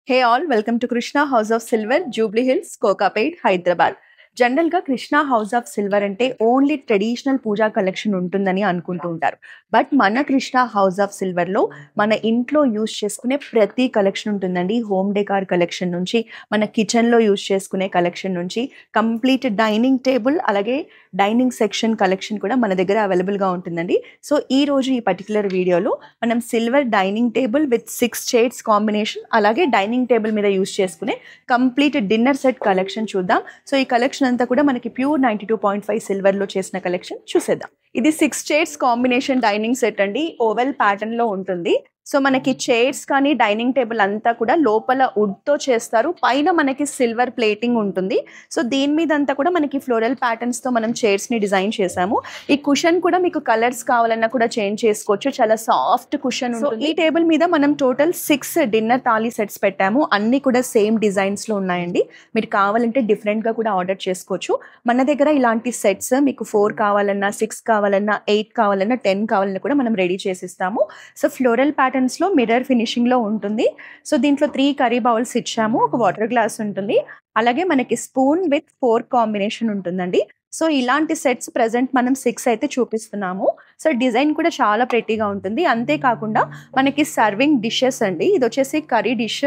Hey all, welcome to Krishna House of Silver, Jubilee Hills, Kokapet, Hyderabad. జనరల్‌గా Krishna house of silver అంటే only traditional పూజా collection ఉంటుందని అనుకుంటూ ఉంటారు. But మన Krishna house of సిల్వర్‌లో మన ఇంట్లో యూజ్ చేసుకునే ప్రతి కలెక్షన్ ఉంటుందండి. హోమ్ డెకార్ కలెక్షన్ నుంచి, మన కిచెన్‌లో యూజ్ చేసుకునే కలెక్షన్ నుంచి, కంప్లీట్ డైనింగ్ టేబుల్ అలాగే డైనింగ్ సెక్షన్ కలెక్షన్ కూడా మన దగ్గర అవైలబుల్‌గా ఉంటుందండి. సో ఈరోజు ఈ పర్టిక్యులర్ వీడియోలో మనం silver dining table with 6 chairs combination అలాగే డైనింగ్ టేబుల్ మీద యూజ్ చేసుకునే కంప్లీట్ డిన్నర్ సెట్ కలెక్షన్ చూద్దాం. సో ఈ కలెక్షన్ అంతా కూడా మనకి ప్యూర్ 92.5 సిల్వర్ లో చేసిన కలెక్షన్ చూసేద్దాం. ఇది 6 చైర్స్ కాంబినేషన్ డైనింగ్ సెట్ అండి. ఓవెల్ ప్యాటర్న్ లో ఉంటుంది. సో మనకి చైర్స్ కానీ డైనింగ్ టేబుల్ అంతా కూడా లోపల వుడ్ తో చేస్తారు. పైన మనకి సిల్వర్ ప్లేటింగ్ ఉంటుంది. సో దీని మీద అంతా కూడా మనకి ఫ్లోరల్ ప్యాటర్న్స్ తో మనం చైర్స్ ని డిజైన్ చేసాము. ఈ కుషన్ కూడా మీకు కలర్స్ కావాలన్నా కూడా చేంజ్ చేసుకోవచ్చు. చాలా సాఫ్ట్ కుషన్ ఉంటుంది. ఈ టేబుల్ మీద మనం టోటల్ 6 డిన్నర్ థాలీ సెట్స్ పెట్టాము. అన్ని కూడా సేమ్ డిజైన్స్ లో ఉన్నాయండి. మీరు కావాలంటే డిఫరెంట్ గా కూడా ఆర్డర్ చేసుకోవచ్చు. మన దగ్గర ఇలాంటి సెట్స్ మీకు 4 కావాలన్నా, 6 కావాలన్నా, 8 కావాలన్నా, 10 కావాలన్నా కూడా మనం రెడీ చేసిస్తాము. సో ఫ్లోరల్ ప్యాటర్న్స్ లో మిర్రర్ ఫినిషింగ్ లో ఉంటుంది. సో దీంట్లో 3 కర్రీ బౌల్స్ ఇచ్చాము. ఒక వాటర్ గ్లాస్ ఉంటుంది. అలాగే మనకి స్పూన్ విత్ 4 కాంబినేషన్ ఉంటుందండి. సో ఇలాంటి సెట్స్ ప్రెసెంట్ మనం 6 అయితే చూపిస్తున్నాము. సో డిజైన్ కూడా చాలా ప్రెట్టీగా ఉంటుంది. అంతేకాకుండా మనకి సర్వింగ్ డిషెస్ అండి. ఇది వచ్చేసి కర్రీ డిష్.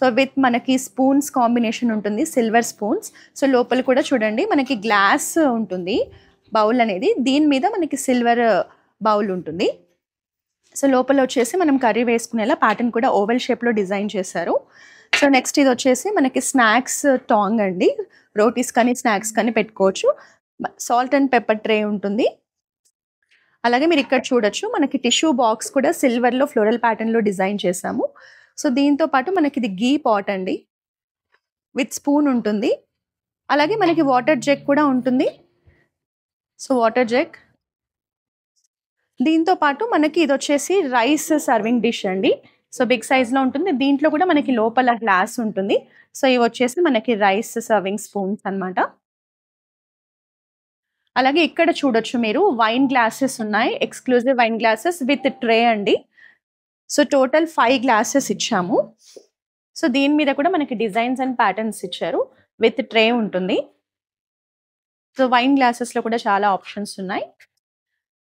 సో విత్ మనకి స్పూన్స్ కాంబినేషన్ ఉంటుంది, సిల్వర్ స్పూన్స్. సో లోపల కూడా చూడండి మనకి గ్లాస్ ఉంటుంది బౌల్ అనేది. దీని మీద మనకి సిల్వర్ బౌల్ ఉంటుంది. సో లోపల వచ్చేసి మనం కర్రీ వేసుకునేలా ప్యాటర్న్ కూడా ఓవెల్ షేప్లో డిజైన్ చేశారు. సో నెక్స్ట్ ఇది వచ్చేసి మనకి స్నాక్స్ టాంగ్ అండి. రోటీస్ కానీ స్నాక్స్ కానీ పెట్టుకోవచ్చు. సాల్ట్ అండ్ పెప్పర్ ట్రే ఉంటుంది. అలాగే మీరు ఇక్కడ చూడొచ్చు మనకి టిష్యూ బాక్స్ కూడా సిల్వర్లో ఫ్లోరల్ ప్యాటర్న్లో డిజైన్ చేసాము. సో దీంతో పాటు మనకి ఇది గీ పాట్ అండి విత్ స్పూన్ ఉంటుంది. అలాగే మనకి వాటర్ జగ్ కూడా ఉంటుంది. So water jug. దీంతో పాటు మనకి ఇది వచ్చేసి రైస్ సర్వింగ్ డిష్ అండి. సో బిగ్ సైజ్లో ఉంటుంది. దీంట్లో కూడా మనకి లోపల గ్లాస్ ఉంటుంది. సో ఇవి వచ్చేసి మనకి రైస్ సర్వింగ్ స్పూన్స్ అన్నమాట. అలాగే ఇక్కడ చూడొచ్చు మీరు వైన్ గ్లాసెస్ ఉన్నాయి. Exclusive wine glasses with tray అండి. సో టోటల్ 5 గ్లాసెస్ ఇచ్చాము. సో దీని మీద కూడా మనకి డిజైన్స్ అండ్ ప్యాటర్న్స్ ఇచ్చారు. విత్ ట్రే ఉంటుంది. సో వైన్ గ్లాసెస్లో కూడా చాలా ఆప్షన్స్ ఉన్నాయి.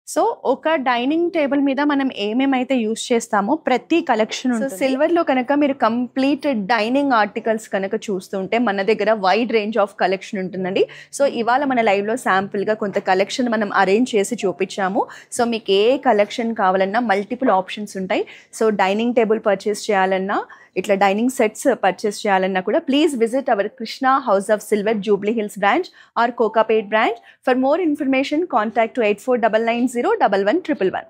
సో ఒక డైనింగ్ టేబుల్ మీద మనం ఏమేమైతే యూస్ చేస్తామో ప్రతి కలెక్షన్ ఉంటుంది. సిల్వర్లో కనుక మీరు కంప్లీట్ డైనింగ్ ఆర్టికల్స్ కనుక చూస్తుంటే మన దగ్గర వైడ్ రేంజ్ ఆఫ్ కలెక్షన్ ఉంటుందండి. సో ఇవాళ మన లైవ్లో శాంపుల్గా కొంత కలెక్షన్ మనం అరేంజ్ చేసి చూపించాము. సో మీకు ఏ కలెక్షన్ కావాలన్నా మల్టిపుల్ ఆప్షన్స్ ఉంటాయి. సో డైనింగ్ టేబుల్ పర్చేస్ చేయాలన్నా, ఇట్లా డైనింగ్ సెట్స్ పర్చేస్ చేయాలన్నా కూడా please visit our Krishna house of silver Jubilee Hills branch or Kokapet branch. For more information contact to 8499011111.